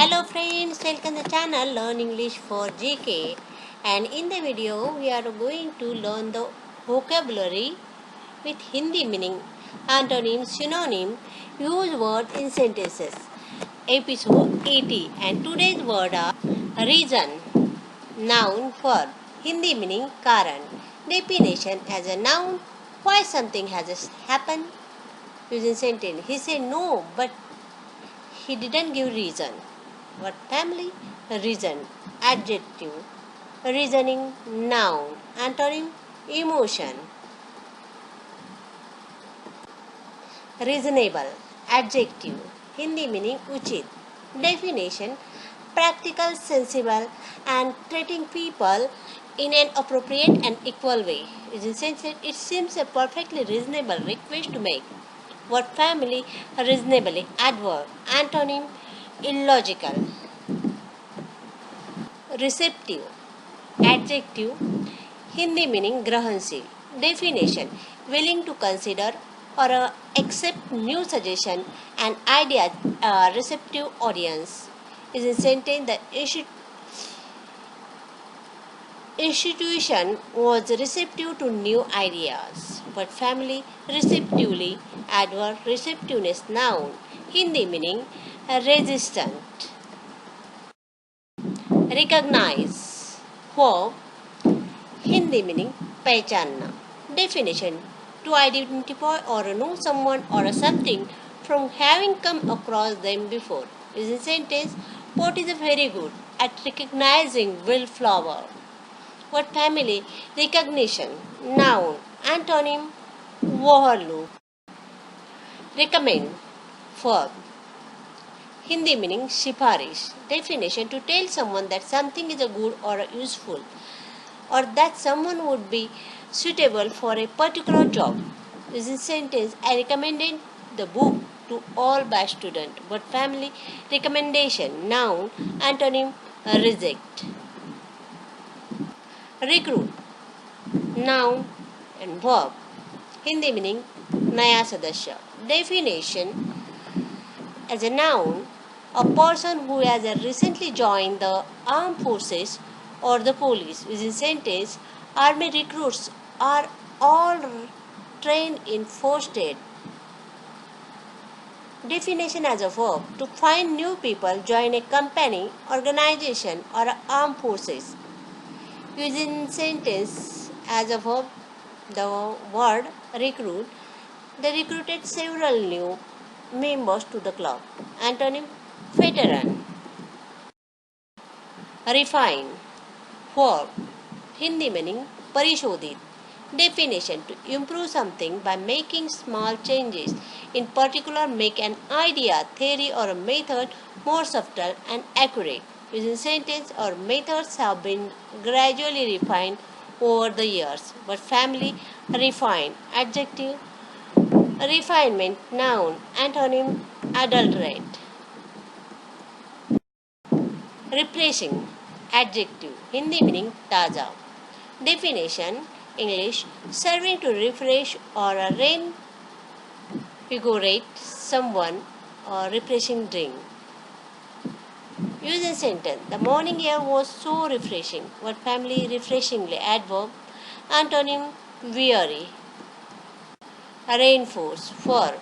Hello friends, welcome to the channel Learn English for GK, and in the video we are going to learn the vocabulary with Hindi meaning, antonym, synonym, use word in sentences. Episode 80, and today's word are reason, noun, verb, Hindi meaning karan, definition as a noun, why something has happened, using sentence. He said no, but he didn't give reason. What family? Reason. Adjective. Reasoning. Noun. Antonym. Emotion. Reasonable. Adjective. Hindi meaning uchit. Definition. Practical, sensible, and treating people in an appropriate and equal way. It seems a perfectly reasonable request to make. What family? Reasonably. Adverb. Antonym. Illogical. Receptive. Adjective. Hindi meaning grahanshil. Definition. Willing to consider or accept new suggestion and ideas. Receptive audience. Is in sentence the institution was receptive to new ideas. But family? Receptively. Adverb. Receptiveness. Noun. Hindi meaning resistant. Recognize. Verb. Hindi meaning पहचानना. Definition. To identify or know someone or something from having come across them before. Is in sentence. Pot is very good at recognizing wildflower. What family? Recognition. Noun. Antonym. Overlook. Recommend. Verb. Hindi meaning sifarish. Definition. To tell someone that something is a good or useful, or that someone would be suitable for a particular job. This is sentence. I recommended the book to all by student. But family? Recommendation. Noun. Antonym. Reject. Recruit. Noun and verb. Hindi meaning naya sadasya. Definition. As a noun, a person who has recently joined the armed forces or the police. Within sentence, army recruits are all trained in first aid. Definition as a verb. To find new people, join a company, organization, or armed forces. Using sentence as a verb, the word recruit. They recruited several new members to the club. Antonym. Veteran. Refine. Verb. Hindi meaning parishodhit. Definition. To improve something by making small changes. In particular, make an idea, theory, or a method more subtle and accurate. Using sentence or methods have been gradually refined over the years. But family? Refine. Adjective. Refinement. Noun. Antonym. Adulterate. Refreshing. Adjective. Hindi meaning taza. Definition. English. Serving to refresh or reinvigorate someone, or refreshing drink. Use a sentence. The morning air was so refreshing. What family? Refreshingly. Adverb. Antonym. Weary. Reinforce. Verb.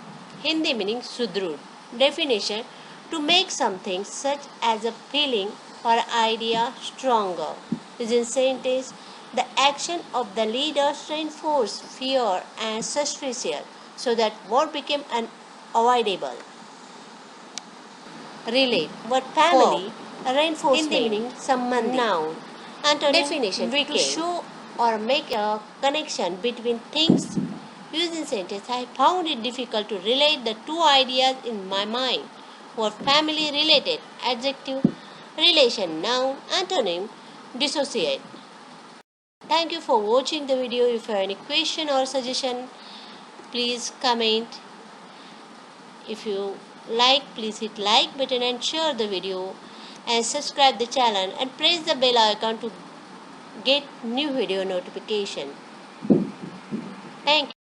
Hindi meaning sudhrud. Definition. To make something such as a feeling or idea stronger. Using sentence. The action of the leaders reinforced fear and suspicion so that war became unavoidable. Relate. What family? Reinforcement. Hindi meaning sambandhi. Noun. Antonym. Definition. To show or make a connection between things. Using sentence. I found it difficult to relate the two ideas in my mind. What family? Related. Adjective. Relation. Noun. Antonym. Dissociate. Thank you for watching the video. If you have any question or suggestion, please comment. If you like, please hit like button and share the video, and subscribe the channel and press the bell icon to get new video notification. Thank you.